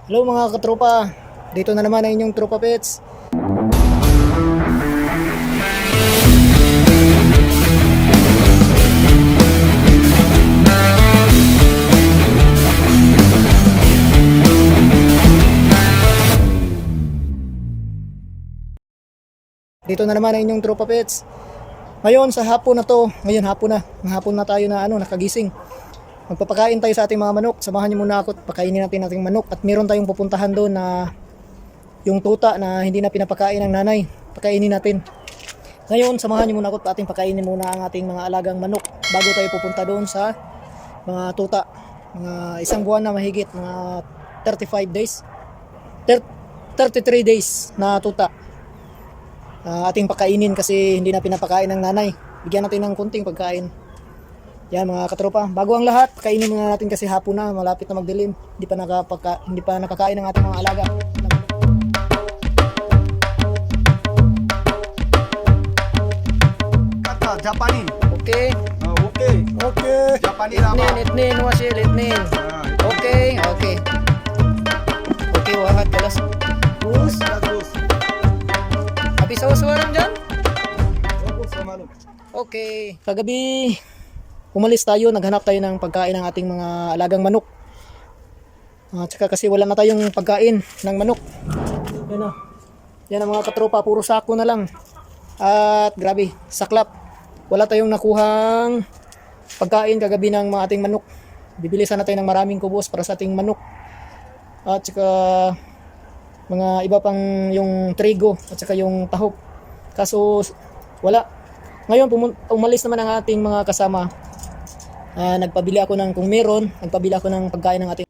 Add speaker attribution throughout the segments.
Speaker 1: Hello mga katropa, dito na naman ang inyong tropa pets. Dito na naman ang inyong tropa pets. Ngayon sa hapon na to, hapon na tayo na nakagising. Magpapakain tayo sa ating mga manok. Samahan niyo muna ako at pakainin natin ating manok. At meron tayong pupuntahan doon na yung tuta na hindi na pinapakain ng nanay. Pakainin natin. Ngayon, samahan niyo muna ako at ating pakainin muna ang ating mga alagang manok bago tayo pupunta doon sa mga tuta. Mga isang buwan na mahigit, mga 35 days. 33 days na tuta. Ating pakainin kasi hindi na pinapakain ng nanay. Bigyan natin ng kunting pagkain. Yan mga katropa, bago ang lahat, kainin muna natin kasi hapon na, malapit na magdilim. Hindi pa nakakain ng ating mga alaga.
Speaker 2: Kata Japani.
Speaker 1: Okay.
Speaker 2: Okay.
Speaker 1: Okay.
Speaker 2: Japani lama.
Speaker 1: Itnin, wasil, itnin. Okay, okay. Okay, wahat kalas. Bus.
Speaker 2: Bagus.
Speaker 1: Habis sawa-sawa dyan?
Speaker 2: Bagus sama lu.
Speaker 1: Okay. Kagabi, umalis tayo, naghanap tayo ng pagkain ng ating mga alagang manok. Tsaka kasi wala na tayong pagkain ng manok. Yan o. Yan ang mga katropa, puro sako na lang. At grabe, saklap. Wala tayong nakuhang pagkain kagabi ng mga ating manok. Bibili sana tayo ng maraming kubos para sa ating manok. At tsaka mga iba pang yung trigo at tsaka yung tahop. Kaso wala. Ngayon umalis naman ang ating mga kasama. Nagpabili ako ng kung meron, nagpabili ako ng pagkain ng ating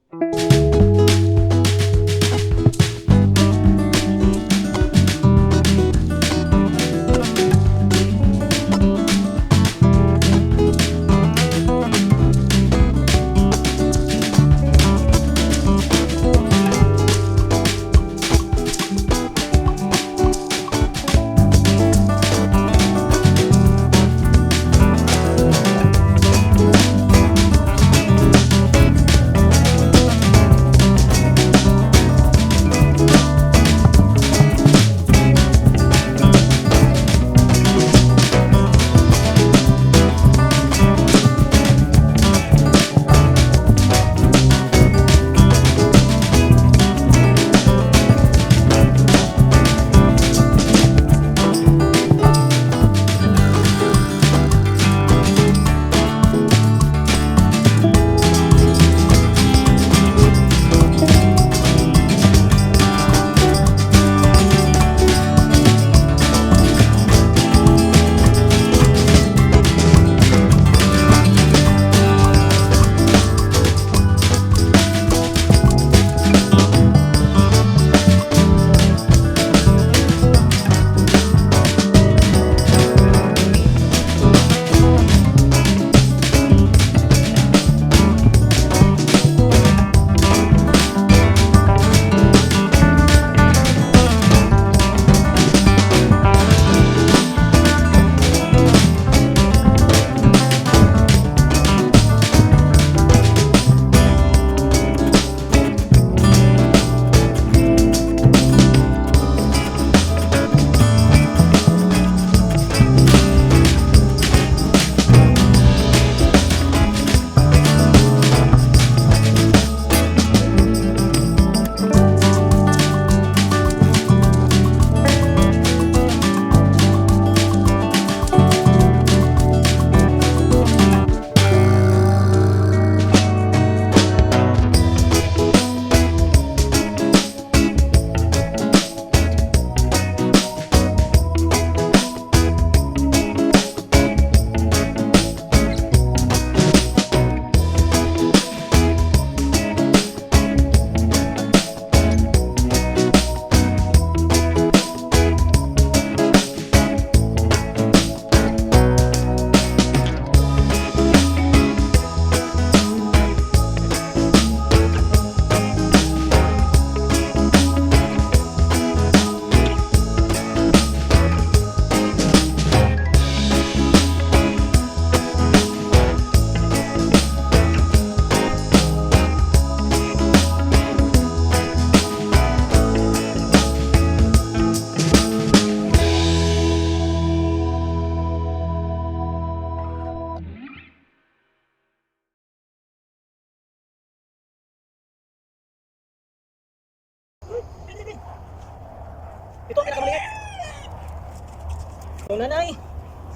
Speaker 1: Yung nanay.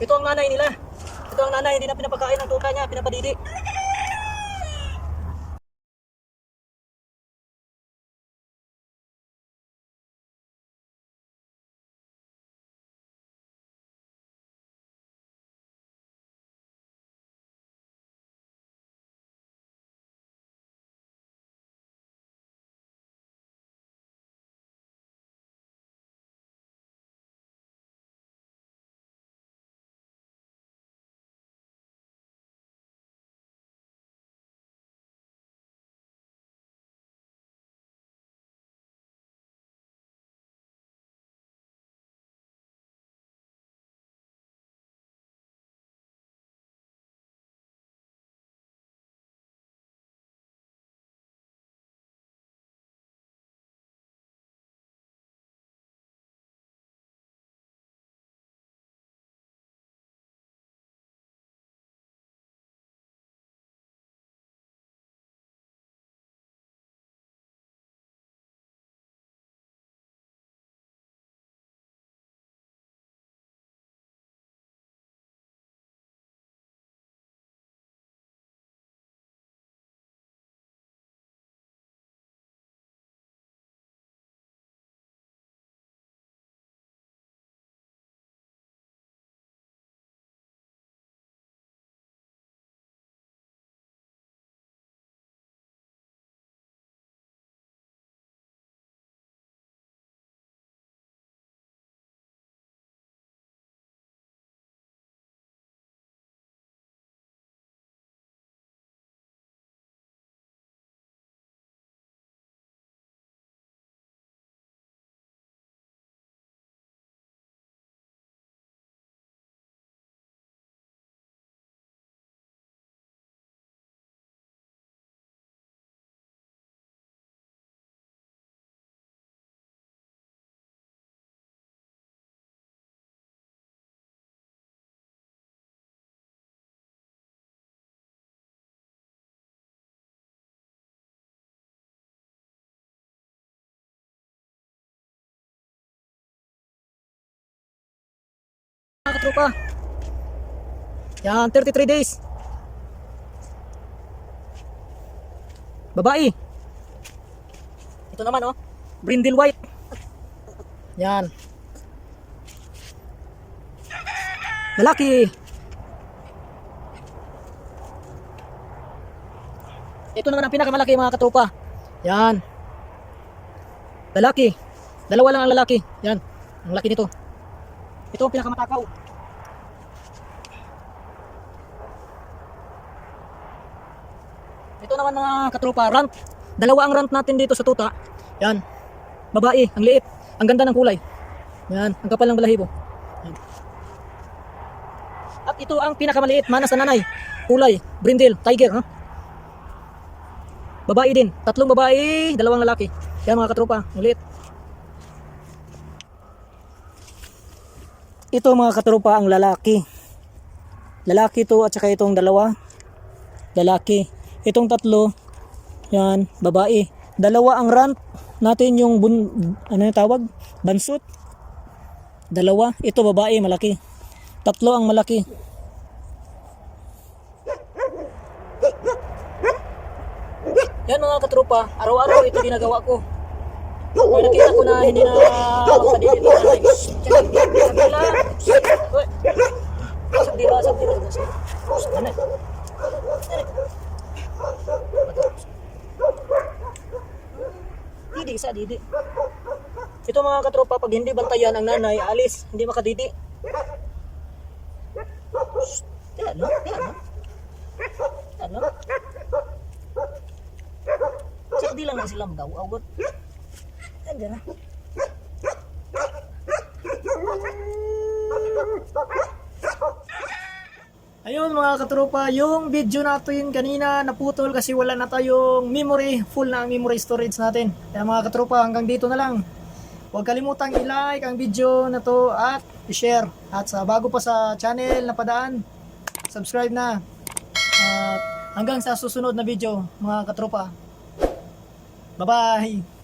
Speaker 1: Ito ang nanay nila. Ito ang nanay, hindi na pinapakain ng tuta niya, pinapadidi. Mga katropa. Yan, 33 days. Babae. Ito naman oh, brindle white. Yan. Lalaki. Ito naman ang pinakamalaki mga katropa. Yan. Lalaki. Dalawa lang ang lalaki. Yan. Ang laki nito. Ito ang pinakamatakaw. Ito naman mga katropa, runt. Dalawa ang runt natin dito sa tuta. Yan. Babae, ang liit. Ang ganda ng kulay. Yan, ang kapal ng balahibo. Yan. At ito ang pinakamaliit, manas na nanay. Kulay, brindle, tiger. Ha? Babae din. 3 babae, 2 lalaki. Yan mga katropa, ang liit. Ito mga katropa ang lalaki. Lalaki to at saka itong 2. Lalaki. Itong 3. Yan, babae. 2 ang runt natin yung ano yung tawag? Bansut. 2. Ito babae, malaki. 3 ang malaki. Yan mga katropa, araw-araw ito ginagawa ko. Kung nakita ko na hindi na makadili ito, sabila. Sabila. Didi sa didi. Ito mga katropa, pag hindi bantayan ang nanay, alis, hindi makadidi. Ano? Ano? Di lang na silang daw, awgot. Andiyan na. Ayun mga katropa, yung video natin kanina naputol kasi wala na tayong memory, full na ang memory storage natin. Kaya mga katropa, hanggang dito na lang. Huwag kalimutang i-like ang video na to at i-share. At sa bago pa sa channel na padaan, subscribe na. At hanggang sa susunod na video mga katropa. Bye-bye!